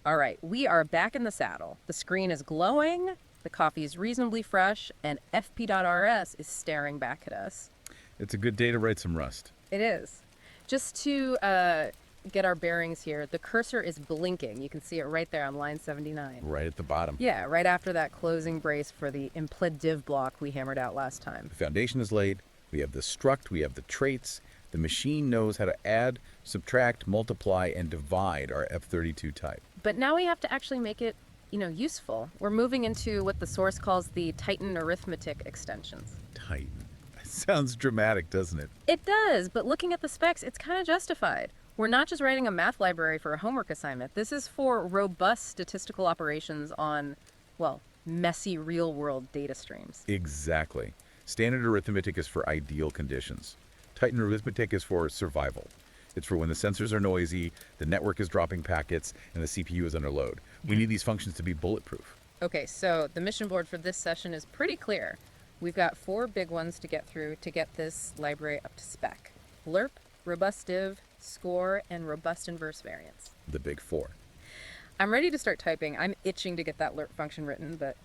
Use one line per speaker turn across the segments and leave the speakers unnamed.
All right, we are back in the saddle. The screen is glowing, the coffee is reasonably fresh, and Fp.rs is staring back at us.
It's a good day to write some Rust.
It is. Just to get our bearings here, the cursor is blinking. You can see it right there on line 79.
Right at the bottom.
Yeah, right after that closing brace for the impl div block we hammered out last time.
The foundation is laid. We have the struct. We have the traits. The machine knows how to add, subtract, multiply, and divide our F32 type.
But now we have to actually make it, useful. We're moving into what the source calls the Titan arithmetic extensions.
Titan. Sounds dramatic, doesn't it?
It does, but looking at the specs, it's kind of justified. We're not just writing a math library for a homework assignment. This is for robust statistical operations on, well, messy real-world data streams.
Exactly. Standard arithmetic is for ideal conditions. Titan arithmetic is for survival. It's for when the sensors are noisy, the network is dropping packets, and the CPU is under load. We need these functions to be bulletproof.
Okay, so the mission board for this session is pretty clear. We've got 4 big ones to get through to get this library up to spec. Lerp, robust div, score, and robust inverse variance.
The big 4.
I'm ready to start typing. I'm itching to get that Lerp function written, but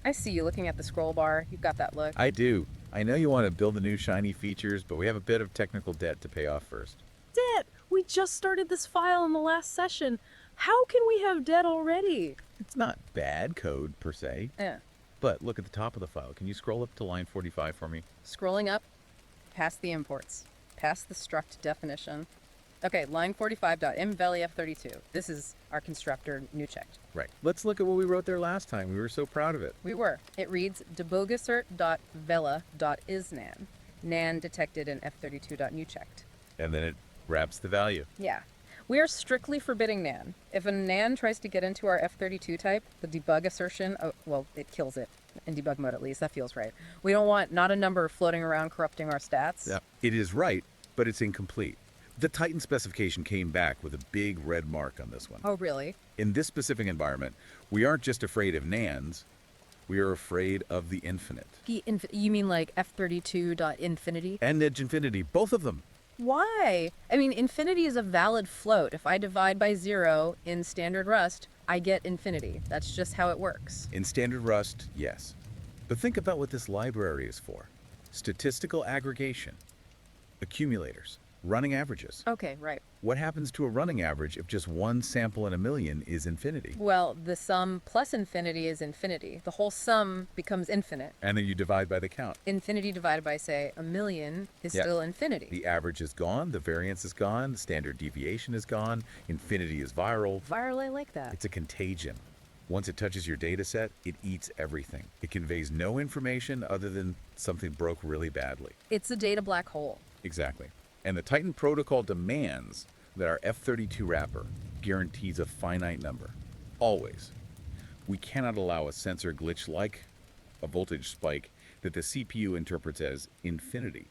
I see you looking at the scroll bar. You've got that look.
I do. I know you want to build the new shiny features, but we have a bit of technical debt to pay off first.
Debt! We just started this file in the last session. How can we have debt already?
It's not bad code, per se.
Yeah.
But look at the top of the file. Can you scroll up to line 45 for me?
Scrolling up, past the imports, past the struct definition. Okay, line 45.mvelf32. This is our constructor new checked.
Right. Let's look at what we wrote there last time. We were so proud of it.
We were. It reads debogassert.vela.isnan. Nan detected in f32.newchecked.
And then it wraps the value.
Yeah. We are strictly forbidding nan. If a nan tries to get into our f32 type, the debug assertion, it kills it. In debug mode, at least. That feels right. We don't want not a number floating around corrupting our stats.
Yeah. It is right, but it's incomplete. The Titan specification came back with a big red mark on this one.
Oh, really?
In this specific environment, we aren't just afraid of nans, we are afraid of the infinite.
You mean like f32.infinity?
And edge infinity, both of them.
Why? I mean, infinity is a valid float. If I divide by 0 in standard Rust, I get infinity. That's just how it works.
In standard Rust, yes. But think about what this library is for. Statistical aggregation, accumulators, running averages.
Okay, right.
What happens to a running average if just one sample in a million is infinity?
Well, the sum plus infinity is infinity. The whole sum becomes infinite.
And then you divide by the count.
Infinity divided by, say, a million is still infinity.
The average is gone, the variance is gone, the standard deviation is gone, infinity is viral.
Viral, I like that.
It's a contagion. Once it touches your data set, it eats everything. It conveys no information other than something broke really badly.
It's a data black hole.
Exactly. And the Titan protocol demands that our F32 wrapper guarantees a finite number. Always. We cannot allow a sensor glitch like a voltage spike that the CPU interprets as infinity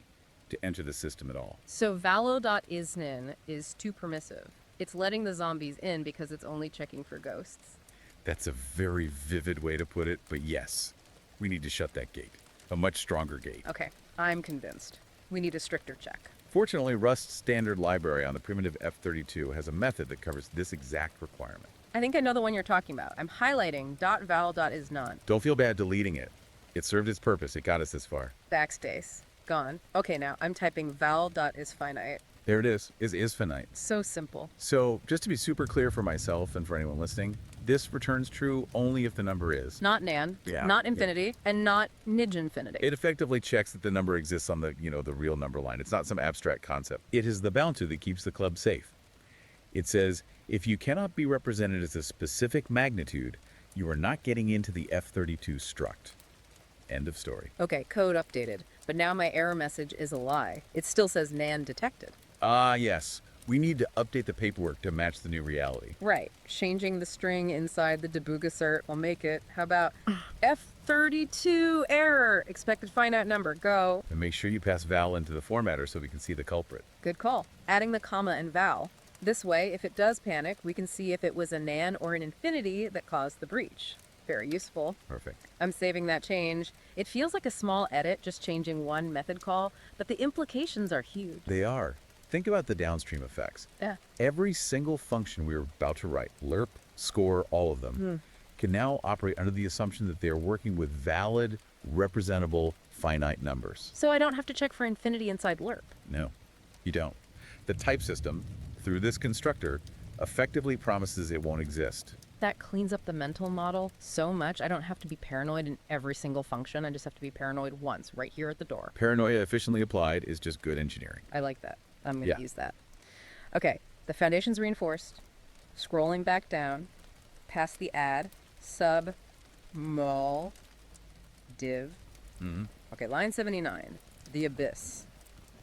to enter the system at all.
So valo.isnan is too permissive. It's letting the zombies in because it's only checking for ghosts.
That's a very vivid way to put it, but yes, we need to shut that gate. A much stronger gate.
Okay, I'm convinced. We need a stricter check.
Fortunately, Rust's standard library on the primitive F32 has a method that covers this exact requirement.
I think I know the one you're talking about. I'm highlighting .val.isnone.
Don't feel bad deleting it. It served its purpose. It got us this far.
Backspace. Gone. Okay, now I'm typing val.isfinite.
There it is finite.
So simple.
So, just to be super clear for myself and for anyone listening, this returns true only if the number is.
Not nan, not infinity, and not nidge infinity.
It effectively checks that the number exists on the, the real number line. It's not some abstract concept. It is the bounty that keeps the club safe. It says, if you cannot be represented as a specific magnitude, you are not getting into the F32 struct. End of story.
Okay, code updated. But now my error message is a lie. It still says nan detected.
Ah, yes. We need to update the paperwork to match the new reality.
Right. Changing the string inside the debug assert will make it. How about F32 error? Expected finite number. Go.
And make sure you pass val into the formatter so we can see the culprit.
Good call. Adding the comma and val. This way, if it does panic, we can see if it was a nan or an infinity that caused the breach. Very useful.
Perfect.
I'm saving that change. It feels like a small edit, just changing one method call, but the implications are huge.
They are. think about the downstream effects.
Yeah.
Every single function we were about to write, lerp, score, all of them, can now operate under the assumption that they are working with valid, representable, finite numbers.
So I don't have to check for infinity inside Lerp.
No, you don't. The type system, through this constructor, effectively promises it won't exist.
That cleans up the mental model so much. I don't have to be paranoid in every single function. I just have to be paranoid once, right here at the door.
Paranoia efficiently applied is just good engineering.
I like that. I'm going to
Yeah.
use that. Okay, the foundation's reinforced. Scrolling back down, past the add, sub, mul, div. Okay, line 79, the abyss.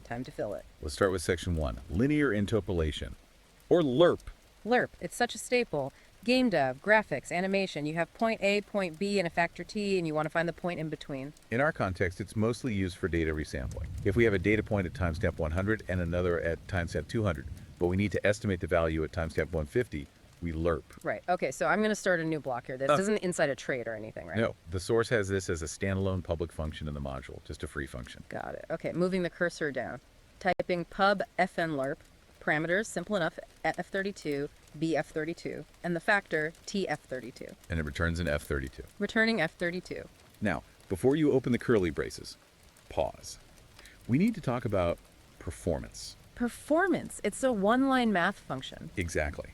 Time to fill it.
Let's start with section 1, linear interpolation, or Lerp.
Lerp, it's such a staple. Game dev, graphics, animation. You have point A, point B, and a factor T, and you want to find the point in between.
In our context, it's mostly used for data resampling. If we have a data point at timestamp 100 and another at timestamp 200, but we need to estimate the value at timestamp 150, we Lerp.
Right, okay, so I'm going to start a new block here. This isn't inside a trait or anything, right?
No, the source has this as a standalone public function in the module, just a free function.
Got it. Okay, moving the cursor down. Typing pub fn lerp, parameters, simple enough, f32, bf32, and the factor tf32.
And it returns an F32.
Returning f32.
Now, before you open the curly braces, pause. We need to talk about performance.
Performance. It's a one-line math function.
Exactly.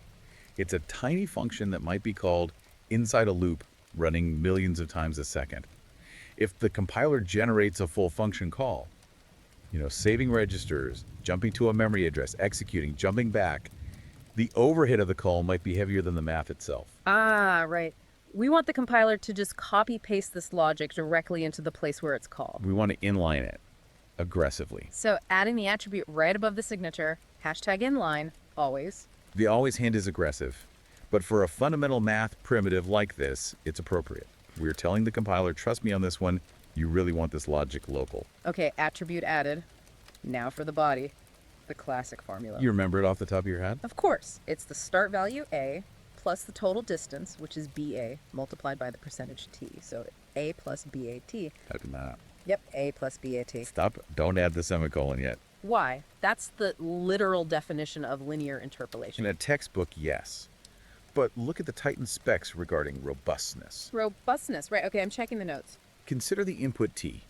It's a tiny function that might be called inside a loop running millions of times a second. If the compiler generates a full function call, saving registers, jumping to a memory address, executing, jumping back, the overhead of the call might be heavier than the math itself.
Ah, right. We want the compiler to just copy-paste this logic directly into the place where it's called.
We want to inline it aggressively.
So adding the attribute right above the signature, hashtag inline, always.
The always hint is aggressive, but for a fundamental math primitive like this, it's appropriate. We're telling the compiler, trust me on this one, you really want this logic local.
Okay, attribute added. Now for the body. The classic formula.
You remember it off the top of your head?
Of course. It's the start value A plus the total distance, which is BA, multiplied by the percentage T. So A plus BAT.
Type them out.
Yep, A plus BAT.
Stop. Don't add the semicolon yet.
Why? That's the literal definition of linear interpolation.
In a textbook, yes. But look at the Titan specs regarding robustness.
Robustness. Right, okay, I'm checking the notes.
Consider the input T.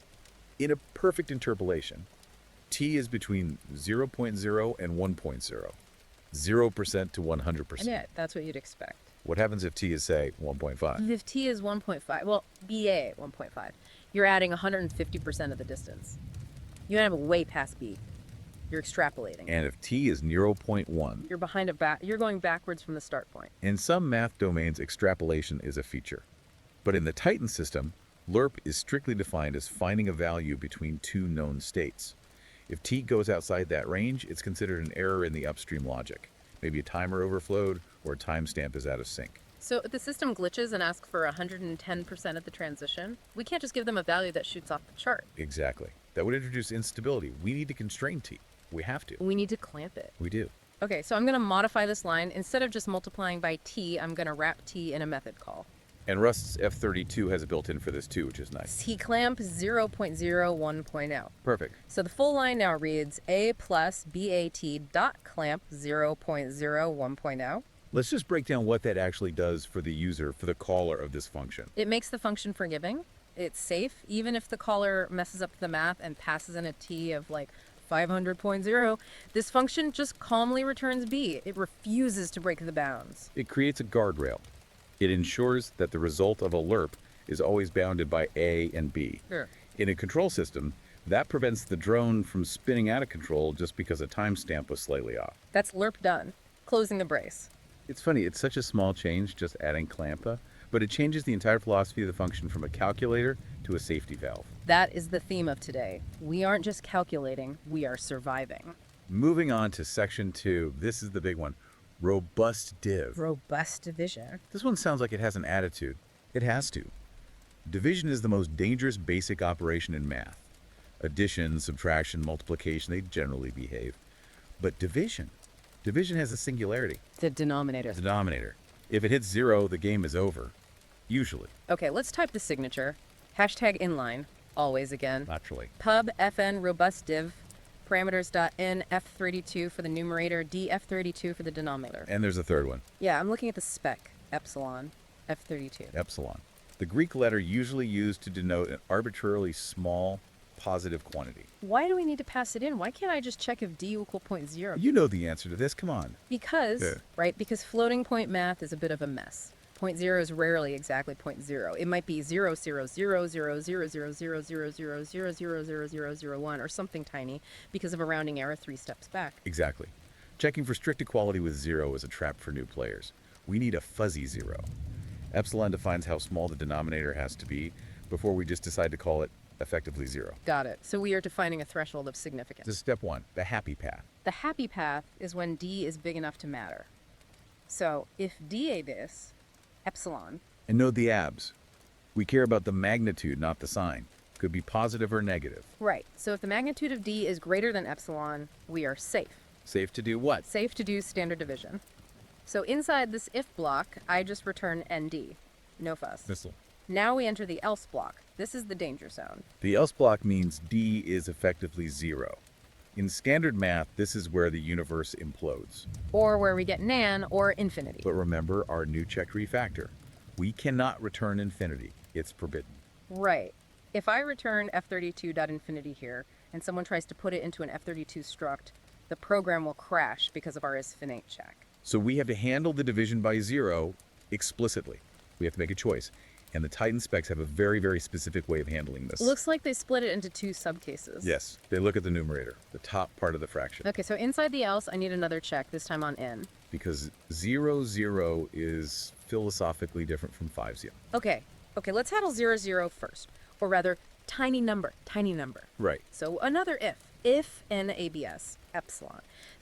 In a perfect interpolation, T is between 0.0 and 1.0. 0% to 100%.
Yeah, that's what you'd expect.
What happens if T is, say, 1.5?
If T is 1.5, well, BA 1.5, you're adding 150% of the distance. You end up way past B. You're extrapolating.
And if T is 0.1?
You're behind you're going backwards from the start point.
In some math domains, extrapolation is a feature. But in the Titan system, Lerp is strictly defined as finding a value between two known states. If T goes outside that range, it's considered an error in the upstream logic. Maybe a timer overflowed or a timestamp is out of sync.
So if the system glitches and asks for 110% of the transition, we can't just give them a value that shoots off the chart.
Exactly. That would introduce instability. We need to constrain T. We have to.
We need to clamp it.
We do.
Okay, so I'm going to modify this line. Instead of just multiplying by T, I'm going to wrap T in a method call.
And Rust's F32 has a built-in for this too, which is nice.
T-clamp 0.01.0.
Perfect.
So the full line now reads A plus BAT dot clamp 0.01.0.
Let's just break down what that actually does for the user, for the caller of this function.
It makes the function forgiving. It's safe, even if the caller messes up the math and passes in a T of like 500.0. This function just calmly returns B. It refuses to break the bounds.
It creates a guardrail. It ensures that the result of a Lerp is always bounded by A and B.
Sure.
In a control system, that prevents the drone from spinning out of control just because a timestamp was slightly off.
That's Lerp done. Closing the brace.
It's funny, it's such a small change, just adding clampa, but it changes the entire philosophy of the function from a calculator to a safety valve.
That is the theme of today. We aren't just calculating, we are surviving.
Moving on to section 2, this is the big one. Robust div.
Robust division.
This one sounds like it has an attitude. It has to. Division is the most dangerous basic operation in math. Addition, subtraction, multiplication, they generally behave. But division has a singularity.
The denominator.
Denominator. If it hits 0, the game is over. Usually.
Okay, let's type the signature. Hashtag inline. Always again.
Naturally.
Pub fn robust div parameters.n f32 for the numerator, d f32 for the denominator.
And there's a third one,
Yeah, I'm looking at the spec, epsilon, f32.
epsilon. The Greek letter usually used to denote an arbitrarily small positive quantity.
Why do we need to pass it in? Why can't I just check if d equal 0.0?
You know the answer to this, come on.
Because,
Yeah.
right, because floating point math is a bit of a mess. 0.0 is rarely exactly 0.0. It might be 0.000000000000001 or something tiny because of a rounding error 3 steps back.
Exactly. Checking for strict equality with 0 is a trap for new players. We need a fuzzy 0. Epsilon defines how small the denominator has to be before we just decide to call it effectively 0.
Got it. So we are defining a threshold of significance.
This is step 1, the happy path.
The happy path is when d is big enough to matter. So if d this, epsilon,
And note the abs. We care about the magnitude, not the sign. Could be positive or negative.
right, so if the magnitude of d is greater than epsilon, we are safe.
Safe to do what?
Safe to do standard division. So inside this if block, I just return nd. No fuss.
Missile.
Now we enter the else block. This is the danger zone.
The else block means D is effectively 0. In standard math, this is where the universe implodes.
Or where we get nan or infinity.
But remember our new checked refactor. We cannot return infinity. It's forbidden.
Right. If I return f32.infinity here, and someone tries to put it into an f32 struct, the program will crash because of our isfinite check.
So we have to handle the division by 0 explicitly. We have to make a choice. And the Titan specs have a very, very specific way of handling this.
Looks like they split it into 2 subcases.
Yes, they look at the numerator, the top part of the fraction.
Okay, so inside the else, I need another check, this time on n.
Because 0, 0 is philosophically different from 5, 0.
Okay, let's handle 0, 0 first. Or rather, tiny number.
Right.
So another if n abs, epsilon.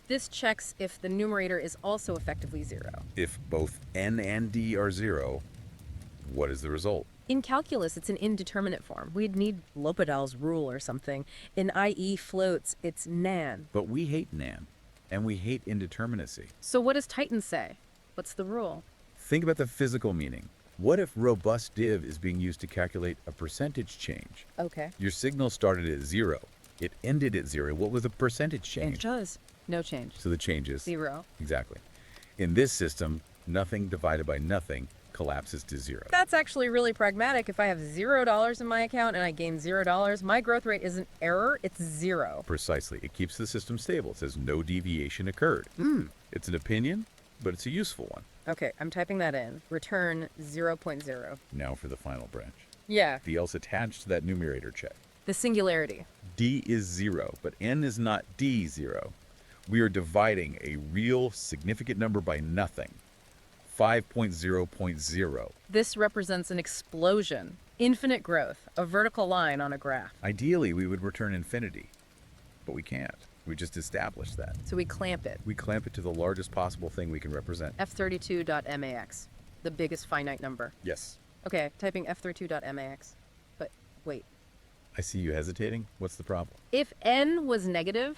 This checks if the numerator is also effectively 0.
If both n and d are 0, what is the result?
In calculus, it's an indeterminate form. We'd need L'Hopital's rule or something. In IE floats, it's nan.
But we hate nan, and we hate indeterminacy.
So what does Titan say? What's the rule?
Think about the physical meaning. What if robust div is being used to calculate a percentage change?
Okay.
Your signal started at 0. It ended at 0. What was the percentage change?
It does. No change.
So the change is
0.
Exactly. In this system, nothing divided by nothing collapses to 0.
That's actually really pragmatic. If I have $0 in my account and I gain $0, my growth rate isn't error, it's 0.
Precisely. It keeps the system stable. It says no deviation occurred. It's an opinion, but it's a useful one.
Okay, I'm typing that in. Return 0.0.
Now for the final branch.
Yeah,
The else attached to that numerator check.
the singularity.
D is 0, but n is not D 0. We are dividing a real significant number by nothing. 5.0.0.
This represents an explosion, infinite growth, a vertical line on a graph.
Ideally, we would return infinity, but we can't. We just established that.
So we clamp it.
We clamp it to the largest possible thing we can represent.
f32.max, the biggest finite number.
Yes.
Okay, typing f32.max. But wait,
I see you hesitating. What's the problem?
if n was negative,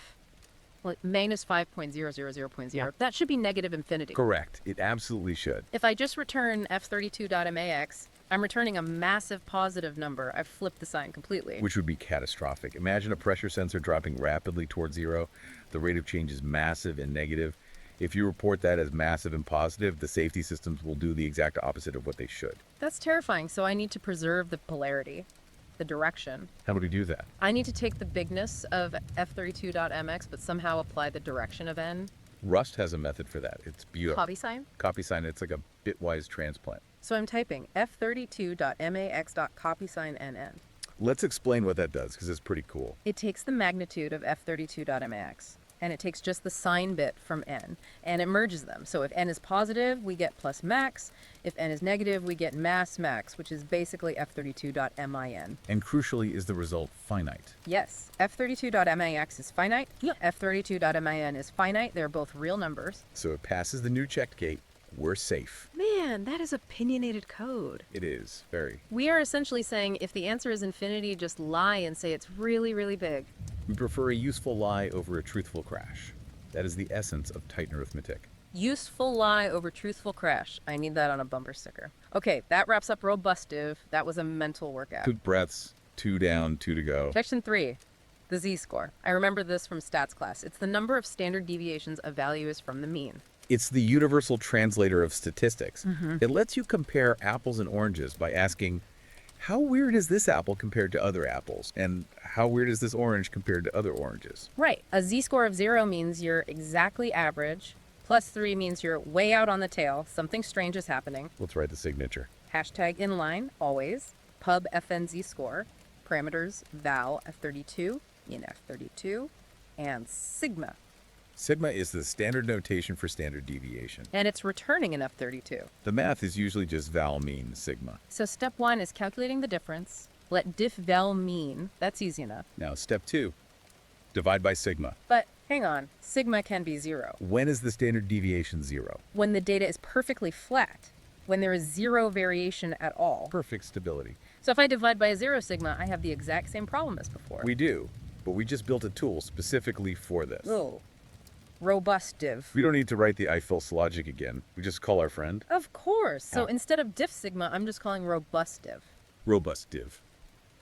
like minus 5.000.0, that should be negative infinity.
Correct. It absolutely should.
If I just return f32.max, I'm returning a massive positive number. I've flipped the sign completely.
Which would be catastrophic. Imagine a pressure sensor dropping rapidly towards 0. The rate of change is massive and negative. If you report that as massive and positive, the safety systems will do the exact opposite of what they should.
That's terrifying, so I need to preserve the polarity, the direction.
How do we do that?
I need to take the bigness of f32.mx, but somehow apply the direction of n.
Rust has a method for that. It's beautiful.
Copy sign.
Copy sign. It's like a bitwise transplant.
So I'm typing f32.max.copysign.nn.
Let's explain what that does, because it's pretty cool.
It takes the magnitude of f32.max, and it takes just the sign bit from n, and it merges them. So if n is positive, we get plus max. If n is negative, we get mass max, which is basically f32.min.
And crucially, is the result finite?
Yes, f32.max is finite. f32.min is finite. They're both real numbers.
So it passes the new checked gate. We're safe.
Man, that is opinionated code.
It is. Very.
We are essentially saying if the answer is infinity, just lie and say it's really, really big.
We prefer a useful lie over a truthful crash. That is the essence of Titan arithmetic.
Useful lie over truthful crash. I need that on a bumper sticker. Okay, that wraps up robust div. That was a mental workout.
2 breaths, 2 down, 2 to go.
Section 3. The Z-score. I remember this from stats class. It's the number of standard deviations a value is from the mean.
It's the universal translator of statistics. It lets you compare apples and oranges by asking, how weird is this apple compared to other apples? And how weird is this orange compared to other oranges?
Right. A Z-score of 0 means you're exactly average. Plus 3 means you're way out on the tail. Something strange is happening.
Let's write the signature.
Hashtag inline, always. Pub FN Z-score. Parameters val F32, in F32, and sigma.
Sigma is the standard notation for standard deviation.
And it's returning in F32.
The math is usually just val mean sigma.
So step 1 is calculating the difference. Let diff val mean. That's easy enough.
Now, step 2, divide by sigma.
But hang on, sigma can be 0.
When is the standard deviation 0?
When the data is perfectly flat. When there is 0 variation at all.
Perfect stability.
So if I divide by 0 sigma, I have the exact same problem as before.
We do, but we just built a tool specifically for this.
Oh. Robust div.
We don't need to write the I-fills logic again. We just call our friend
Of course. So
Ow.
instead of diff sigma, I'm just calling robust div.
robust div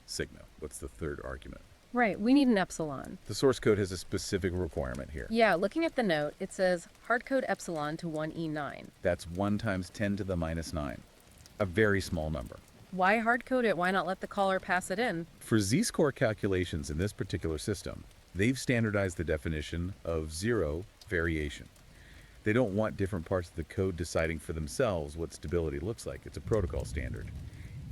sigma. What's the third argument?
Right, we need an epsilon.
The source code has a specific requirement here.
Yeah, looking at the note, it says hardcode epsilon to 1e9.
That's 1 times 10 to the minus 9. A very small number.
Why hardcode it? Why not let the caller pass it in?
For Z-score calculations in this particular system, they've standardized the definition of 0 variation. They don't want different parts of the code deciding for themselves what stability looks like. It's a protocol standard.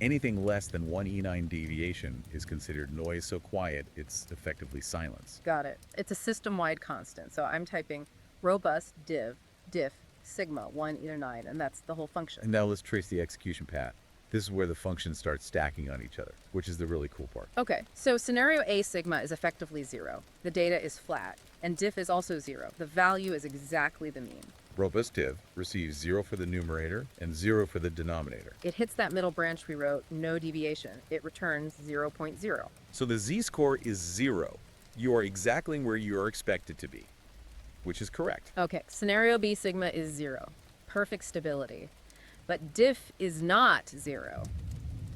Anything less than 1e9 deviation is considered noise so quiet it's effectively silence.
Got it. It's a system-wide constant. So I'm typing robust div diff sigma 1e9, and that's the whole function.
And now let's trace the execution path. This is where the functions start stacking on each other, which is the really cool part.
Okay, so scenario A sigma is effectively 0. The data is flat, and diff is also 0. The value is exactly the mean.
Robust div receives 0 for the numerator and 0 for the denominator.
It hits that middle branch we wrote, no deviation. It returns 0.0.
So the z-score is 0. You are exactly where you are expected to be, which is correct.
Okay, scenario B sigma is 0. Perfect stability. But diff is not 0.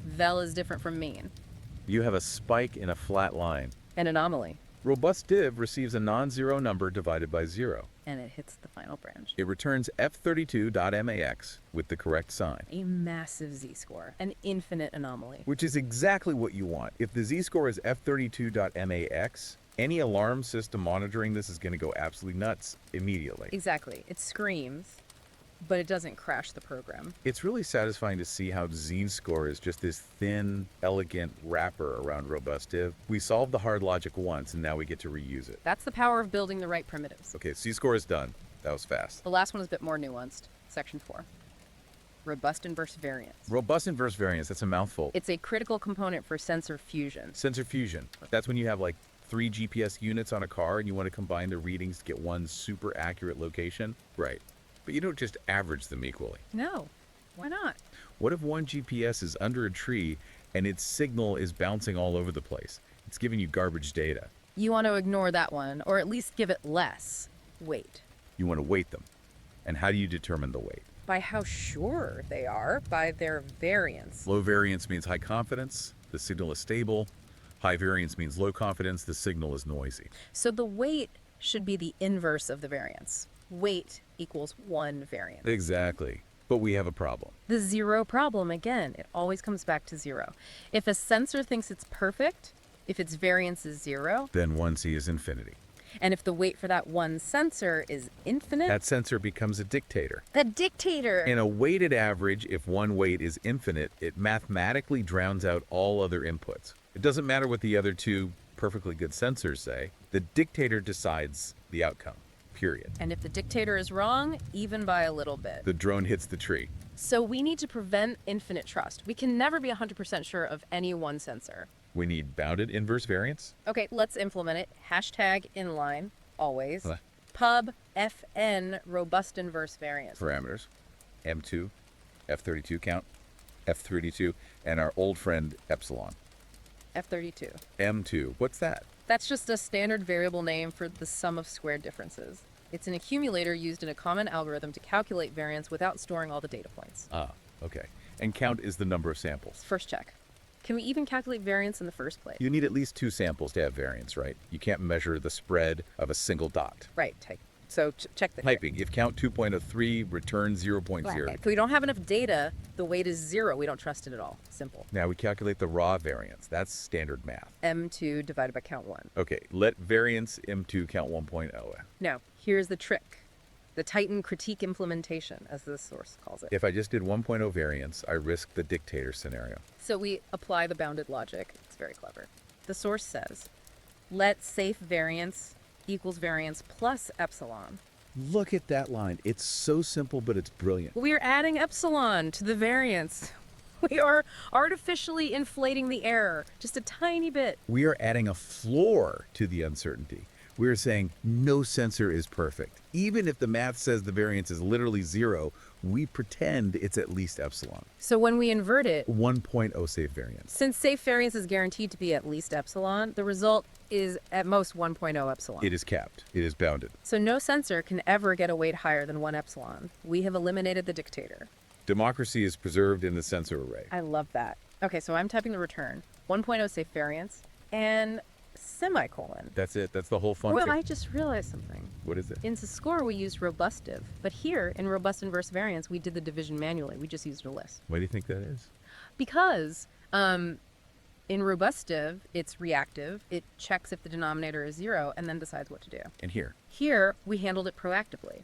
Vel is different from mean.
You have a spike in a flat line.
An anomaly.
Robust div receives a non-zero number divided by 0.
And it hits the final branch.
It returns f32.max with the correct sign,
A massive z-score. An infinite anomaly.
which is exactly what you want. If the z-score is f32.max, any alarm system monitoring this is going to go absolutely nuts immediately.
Exactly. It screams, but it doesn't crash the program.
It's really satisfying to see how Z-score is just this thin, elegant wrapper around robust div. We solved the hard logic once, and now we get to reuse it.
That's the power of building the right primitives.
Okay, Z-score is done. That was fast.
The last one is a bit more nuanced. Section 4. Robust inverse variance.
Robust inverse variance, that's a mouthful.
It's a critical component for sensor fusion.
Sensor fusion. That's when you have like 3 GPS units on a car and you want to combine the readings to get one super accurate location. Right. But you don't just average them equally.
No, why not?
What if one GPS is under a tree and its signal is bouncing all over the place? It's giving you garbage data.
You want to ignore that one, or at least give it less weight.
You want to weight them. And how do you determine the weight?
By how sure they are, by their variance.
Low variance means high confidence. The signal is stable. High variance means low confidence. The signal is noisy.
So the weight should be the inverse of the variance. Weight equals 1 variance.
Exactly. But we have a problem.
The 0 problem, again, it always comes back to 0. If a sensor thinks it's perfect, if its variance is 0,
Then 1C is infinity.
and if the weight for that one sensor is infinite,
That sensor becomes a dictator.
the dictator.
In a weighted average, if one weight is infinite, it mathematically drowns out all other inputs. It doesn't matter what the other two perfectly good sensors say. The dictator decides the outcome, period.
And if the dictator is wrong, even by a little bit.
The drone hits the tree.
So we need to prevent infinite trust. We can never be 100% sure of any one sensor.
We need bounded inverse variance.
Okay, let's implement it. Hashtag inline, always.
What?
Pub FN robust inverse variance.
Parameters. M2, F32 count, F32, and our old friend Epsilon.
F32.
M2, what's that?
That's just a standard variable name for the sum of squared differences. It's an accumulator used in a common algorithm to calculate variance without storing all the data points.
Ah, okay. And count is the number of samples.
First check. Can we even calculate variance in the first place?
You need at least 2 samples to have variance, right? You can't measure the spread of a single dot.
Right. So check the
Typing, if count 2.03, return 0.0.
If we don't have enough data, the weight is 0. We don't trust it at all. Simple.
Now we calculate the raw variance. That's standard math.
M2 divided by count 1.
Okay, let variance M2 count 1.0.
Now, here's the trick. The Titan critique implementation, as this source calls it.
If I just did 1.0 variance, I risk the dictator scenario.
So we apply the bounded logic. It's very clever. The source says, let safe variance equals variance plus epsilon.
Look at that line. It's so simple, but it's brilliant.
We are adding epsilon to the variance. We are artificially inflating the error just a tiny bit.
We are adding a floor to the uncertainty. We're saying no sensor is perfect. Even if the math says the variance is literally 0, we pretend it's at least epsilon.
So when we invert it,
1.0 safe variance.
since safe variance is guaranteed to be at least epsilon, the result is at most 1.0 epsilon.
It is capped. It is bounded.
So no sensor can ever get a weight higher than 1 epsilon. We have eliminated the dictator.
Democracy is preserved in the sensor array.
I love that. Okay, so I'm typing the return. 1.0 safe variance and semicolon.
That's it. That's the whole function.
Well, I just realized something.
What is it?
In Z-Score, we used robustive, but here in robust inverse variance, we did the division manually. We just used a list.
Why do you think that is?
Because in robustive, it's reactive. It checks if the denominator is 0 and then decides what to do.
And here.
Here, we handled it proactively.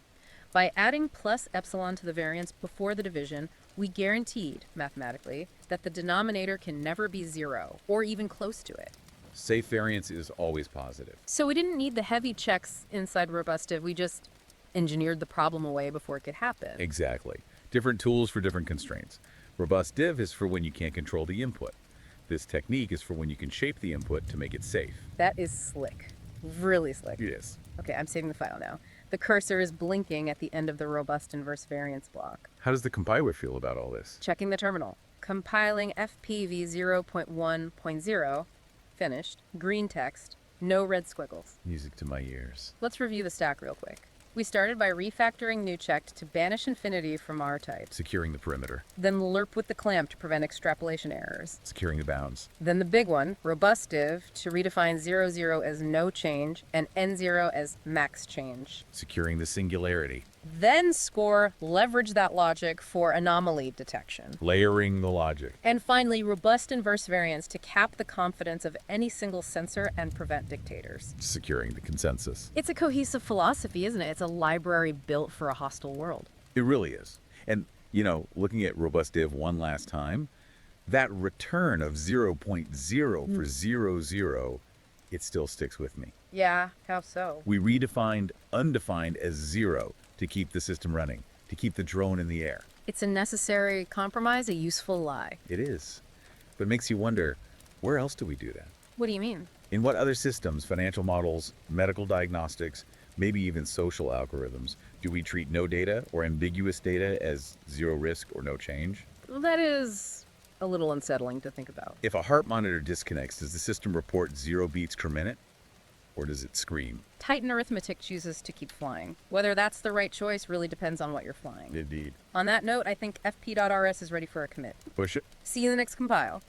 By adding plus epsilon to the variance before the division, we guaranteed, mathematically, that the denominator can never be 0 or even close to it.
Safe variance is always positive.
So we didn't need the heavy checks inside robustive. We just engineered the problem away before it could happen.
Exactly. Different tools for different constraints. Robust div is for when you can't control the input. This technique is for when you can shape the input to make it safe.
That is slick. Really slick.
It is.
Okay, I'm saving the file now. The cursor is blinking at the end of the robust inverse variance block.
How does the compiler feel about all this?
Checking the terminal. Compiling FPV 0.1.0. Finished. Green text. No red squiggles.
Music to my ears.
Let's review the stack real quick. We started by refactoring newchecked to banish infinity from our type.
Securing the perimeter.
Then lerp with the clamp to prevent extrapolation errors.
Securing the bounds.
Then the big one, robustive, to redefine 0 as no change and n0 as max change.
Securing the singularity.
Then score, leverage that logic for anomaly detection.
Layering the logic.
And finally, robust inverse variance to cap the confidence of any single sensor and prevent dictators.
Securing the consensus.
It's a cohesive philosophy, isn't it? It's a library built for a hostile world.
It really is. And, looking at robust div one last time, that return of 0.0 for 0, it still sticks with me.
Yeah, how so?
We redefined undefined as 0 to keep the system running, to keep the drone in the air.
It's a necessary compromise, a useful lie.
It is. But it makes you wonder, where else do we do that?
What do you mean?
In what other systems, financial models, medical diagnostics, maybe even social algorithms, do we treat no data or ambiguous data as 0 risk or no change?
Well, that is a little unsettling to think about.
If a heart monitor disconnects, does the system report 0 beats per minute? Or does it scream?
Titan Arithmetic chooses to keep flying. Whether that's the right choice really depends on what you're flying.
Indeed.
On that note, I think Fp.rs is ready for a commit.
Push it.
See you in the next compile.